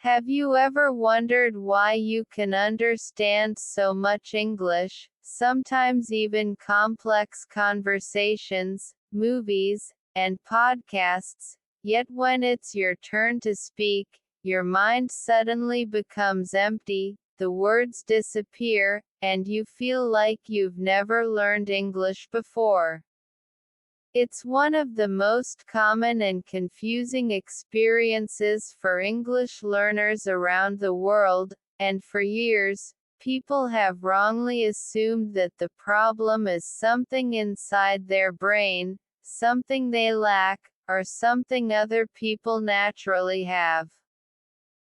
Have you ever wondered why you can understand so much English, sometimes even complex conversations, movies, and podcasts, yet when it's your turn to speak, your mind suddenly becomes empty, the words disappear, and you feel like you've never learned English before? It's one of the most common and confusing experiences for English learners around the world, and for years, people have wrongly assumed that the problem is something inside their brain, something they lack, or something other people naturally have.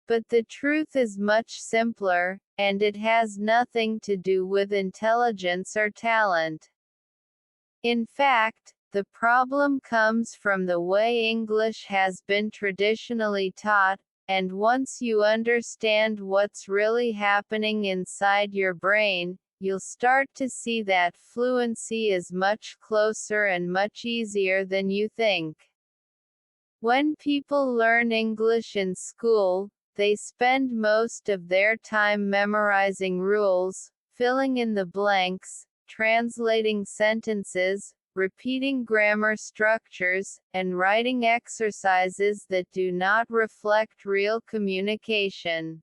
But the truth is much simpler, and it has nothing to do with intelligence or talent. In fact, the problem comes from the way English has been traditionally taught, and once you understand what's really happening inside your brain, you'll start to see that fluency is much closer and much easier than you think. When people learn English in school, they spend most of their time memorizing rules, filling in the blanks, translating sentences, repeating grammar structures, and writing exercises that do not reflect real communication.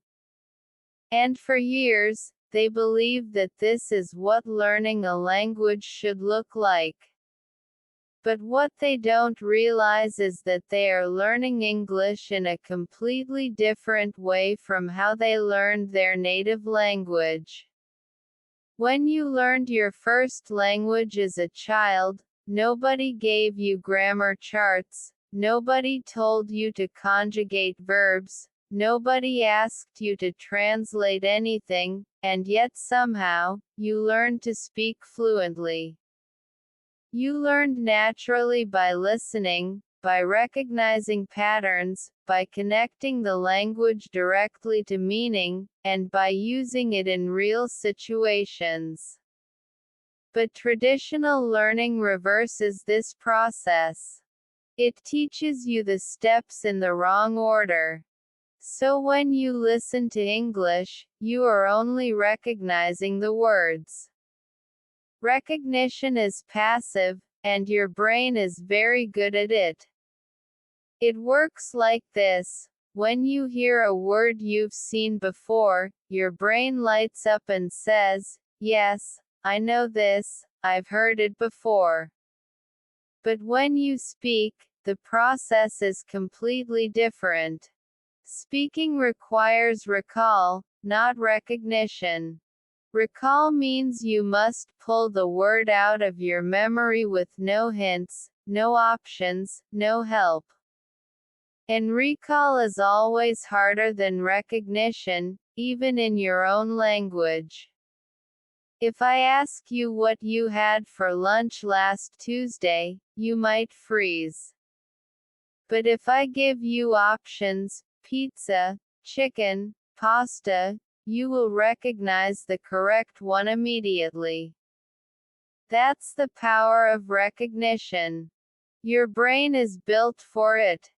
And for years, they believe that this is what learning a language should look like. But what they don't realize is that they are learning English in a completely different way from how they learned their native language. When you learned your first language as a child, nobody gave you grammar charts, nobody told you to conjugate verbs, nobody asked you to translate anything, and yet somehow, you learned to speak fluently. You learned naturally by listening, by recognizing patterns, by connecting the language directly to meaning, and by using it in real situations. But traditional learning reverses this process. It teaches you the steps in the wrong order. So when you listen to English, you are only recognizing the words. Recognition is passive, and your brain is very good at it. It works like this. When you hear a word you've seen before, your brain lights up and says, "Yes, I know this, I've heard it before." But when you speak, the process is completely different. Speaking requires recall, not recognition. Recall means you must pull the word out of your memory with no hints, no options, no help. And recall is always harder than recognition, even in your own language. If I ask you what you had for lunch last Tuesday, you might freeze. But if I give you options, pizza, chicken, pasta, you will recognize the correct one immediately. That's the power of recognition. Your brain is built for it.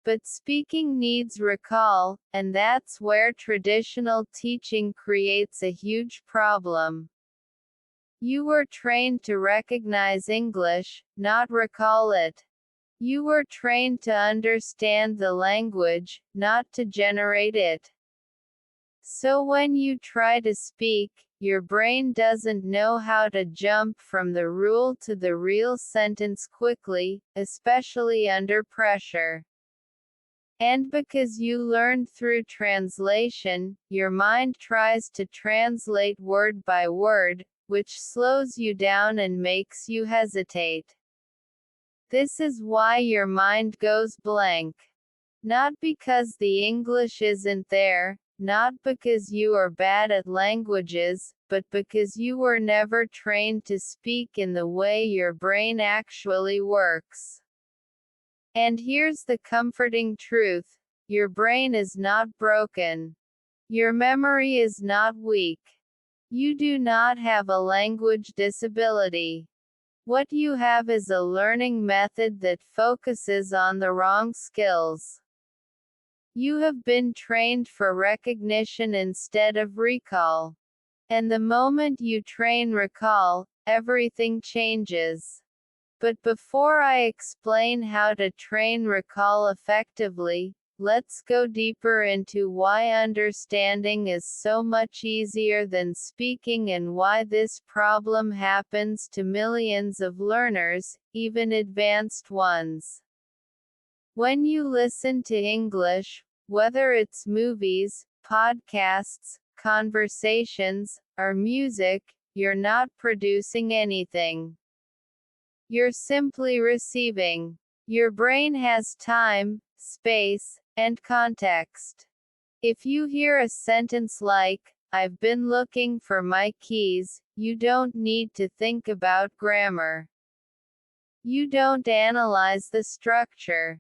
But speaking needs recall, and that's where traditional teaching creates a huge problem. You were trained to recognize English, not recall it. You were trained to understand the language, not to generate it. So when you try to speak, your brain doesn't know how to jump from the rule to the real sentence quickly, especially under pressure. And because you learned through translation, your mind tries to translate word by word, which slows you down and makes you hesitate. This is why your mind goes blank. Not because the English isn't there, not because you are bad at languages, but because you were never trained to speak in the way your brain actually works. And here's the comforting truth: your brain is not broken. Your memory is not weak. You do not have a language disability. What you have is a learning method that focuses on the wrong skills. You have been trained for recognition instead of recall. And the moment you train recall, everything changes. But before I explain how to train recall effectively, let's go deeper into why understanding is so much easier than speaking and why this problem happens to millions of learners, even advanced ones. When you listen to English, whether it's movies, podcasts, conversations, or music, you're not producing anything. You're simply receiving. Your brain has time, space, and context. If you hear a sentence like, "I've been looking for my keys," you don't need to think about grammar. You don't analyze the structure.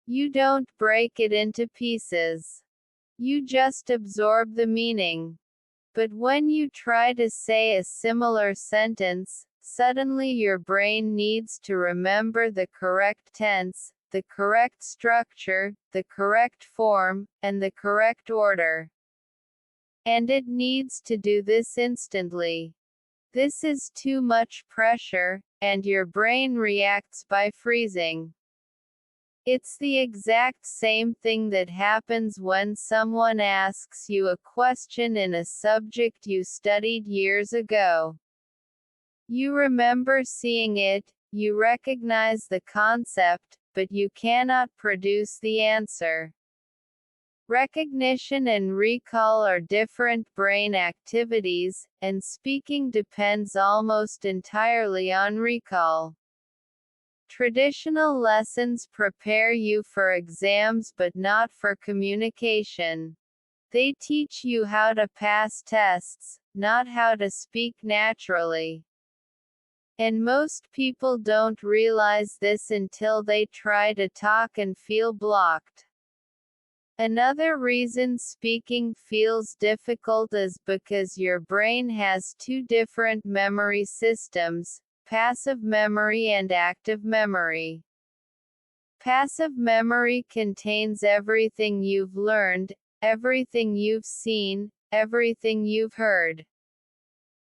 You don't break it into pieces. You just absorb the meaning. But when you try to say a similar sentence, suddenly your brain needs to remember the correct tense, the correct structure, the correct form, and the correct order. And it needs to do this instantly. This is too much pressure, and your brain reacts by freezing. It's the exact same thing that happens when someone asks you a question in a subject you studied years ago. You remember seeing it, you recognize the concept, but you cannot produce the answer. Recognition and recall are different brain activities, and speaking depends almost entirely on recall. Traditional lessons prepare you for exams but not for communication. They teach you how to pass tests, not how to speak naturally. And most people don't realize this until they try to talk and feel blocked. Another reason speaking feels difficult is because your brain has two different memory systems: passive memory and active memory. Passive memory contains everything you've learned, everything you've seen, everything you've heard.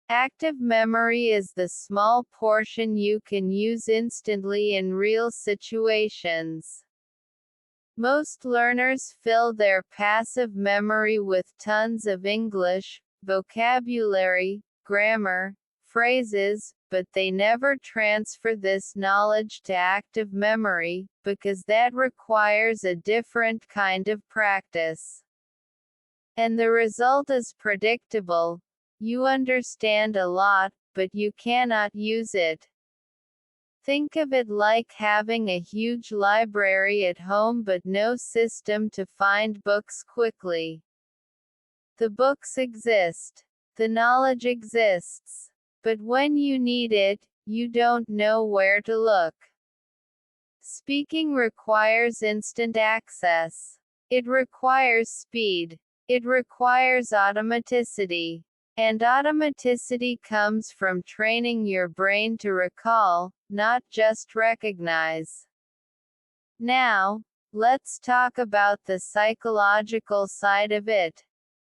Active memory is the small portion you can use instantly in real situations. Most learners fill their passive memory with tons of English, vocabulary, grammar, phrases, but they never transfer this knowledge to active memory, because that requires a different kind of practice. And the result is predictable. You understand a lot, but you cannot use it. Think of it like having a huge library at home but no system to find books quickly. The books exist. The knowledge exists. But when you need it, you don't know where to look. Speaking requires instant access. It requires speed. It requires automaticity. And automaticity comes from training your brain to recall, not just recognize. Now, let's talk about the psychological side of it.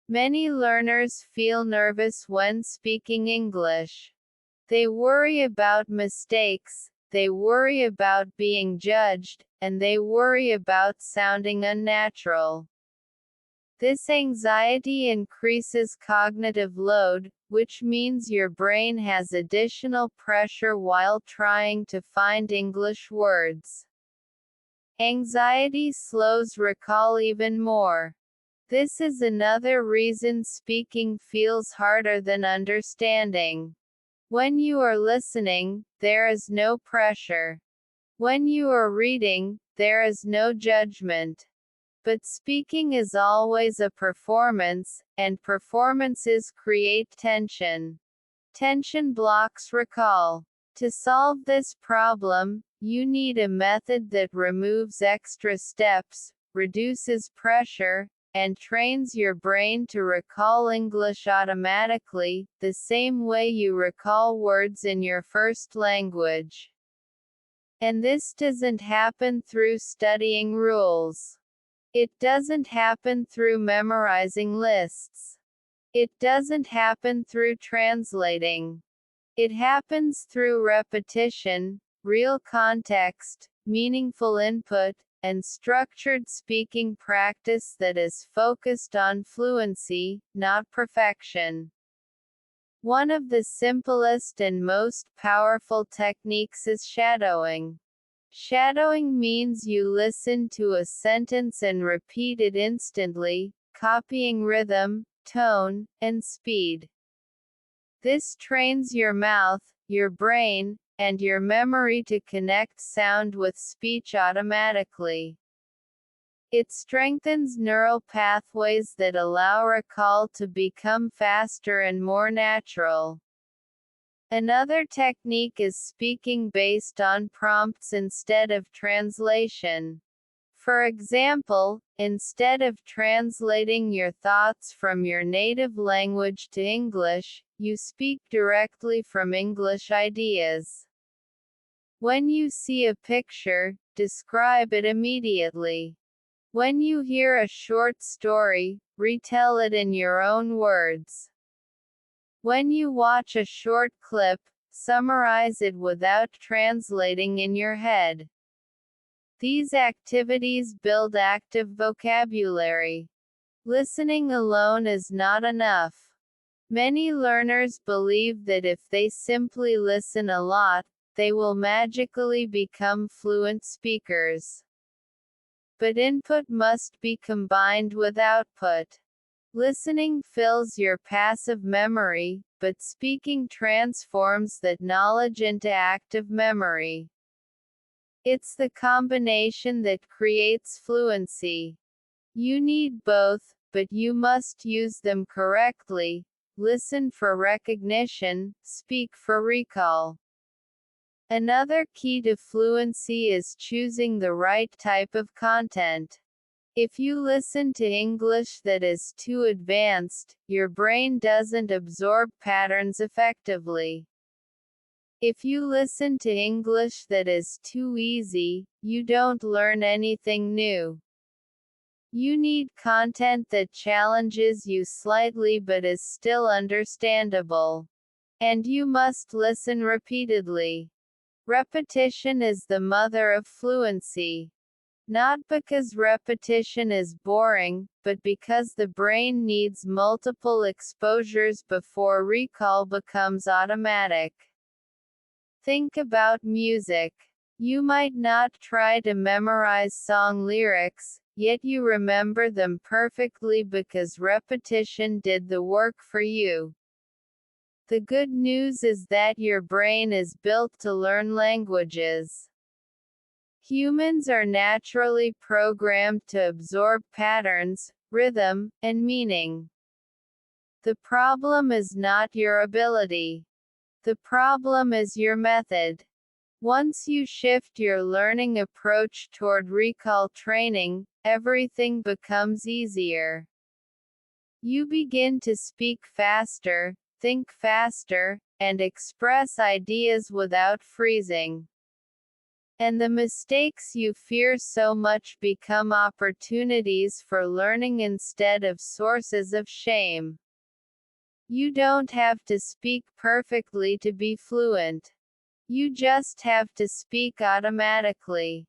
Many learners feel nervous when speaking English. They worry about mistakes, they worry about being judged, and they worry about sounding unnatural. This anxiety increases cognitive load, which means your brain has additional pressure while trying to find English words. Anxiety slows recall even more. This is another reason speaking feels harder than understanding. When you are listening, there is no pressure. When you are reading, there is no judgment. But speaking is always a performance, and performances create tension. Tension blocks recall. To solve this problem, you need a method that removes extra steps, reduces pressure, and trains your brain to recall English automatically, the same way you recall words in your first language. And this doesn't happen through studying rules. It doesn't happen through memorizing lists. It doesn't happen through translating. It happens through repetition, real context, meaningful input, and structured speaking practice that is focused on fluency, not perfection. One of the simplest and most powerful techniques is shadowing. Shadowing means you listen to a sentence and repeat it instantly, copying rhythm, tone, and speed. This trains your mouth, your brain, and your memory to connect sound with speech automatically. It strengthens neural pathways that allow recall to become faster and more natural. Another technique is speaking based on prompts instead of translation. For example, instead of translating your thoughts from your native language to English, you speak directly from English ideas. When you see a picture, describe it immediately. When you hear a short story, retell it in your own words. When you watch a short clip, summarize it without translating in your head. These activities build active vocabulary. Listening alone is not enough. Many learners believe that if they simply listen a lot, they will magically become fluent speakers. But input must be combined with output. Listening fills your passive memory, but speaking transforms that knowledge into active memory. It's the combination that creates fluency. You need both, but you must use them correctly. Listen for recognition, speak for recall. Another key to fluency is choosing the right type of content. If you listen to English that is too advanced, your brain doesn't absorb patterns effectively. If you listen to English that is too easy, you don't learn anything new. You need content that challenges you slightly but is still understandable. And you must listen repeatedly. Repetition is the mother of fluency. Not because repetition is boring, but because the brain needs multiple exposures before recall becomes automatic. Think about music. You might not try to memorize song lyrics, yet you remember them perfectly because repetition did the work for you. The good news is that your brain is built to learn languages. Humans are naturally programmed to absorb patterns, rhythm, and meaning. The problem is not your ability. The problem is your method. Once you shift your learning approach toward recall training, everything becomes easier. You begin to speak faster, think faster, and express ideas without freezing. And the mistakes you fear so much become opportunities for learning instead of sources of shame. You don't have to speak perfectly to be fluent. You just have to speak automatically.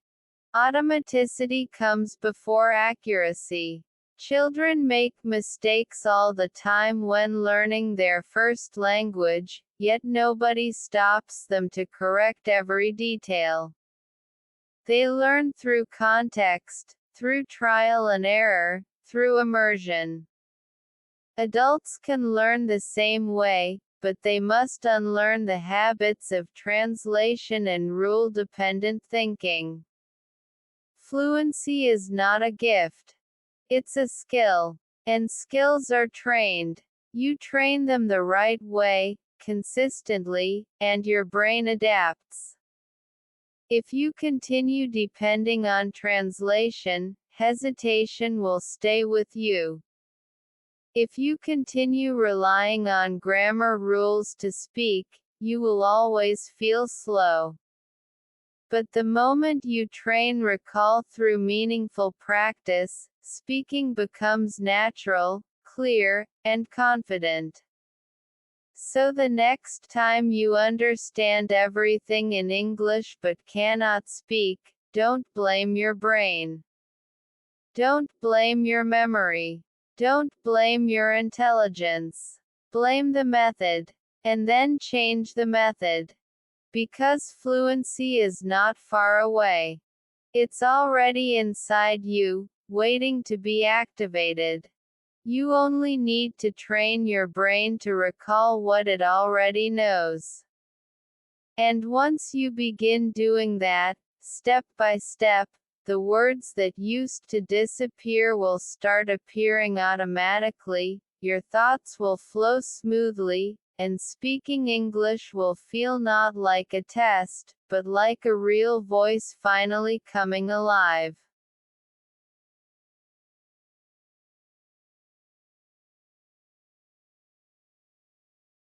Automaticity comes before accuracy. Children make mistakes all the time when learning their first language, yet nobody stops them to correct every detail. They learn through context, through trial and error, through immersion. Adults can learn the same way, but they must unlearn the habits of translation and rule-dependent thinking. Fluency is not a gift. It's a skill. And skills are trained. You train them the right way, consistently, and your brain adapts. If you continue depending on translation, hesitation will stay with you. If you continue relying on grammar rules to speak, you will always feel slow. But the moment you train recall through meaningful practice, speaking becomes natural, clear, and confident. So the next time you understand everything in English but cannot speak, don't blame your brain. Don't blame your memory. Don't blame your intelligence. Blame the method. And then change the method. Because fluency is not far away. It's already inside you, waiting to be activated. You only need to train your brain to recall what it already knows. And once you begin doing that, step by step, the words that used to disappear will start appearing automatically, your thoughts will flow smoothly, and speaking English will feel not like a test, but like a real voice finally coming alive.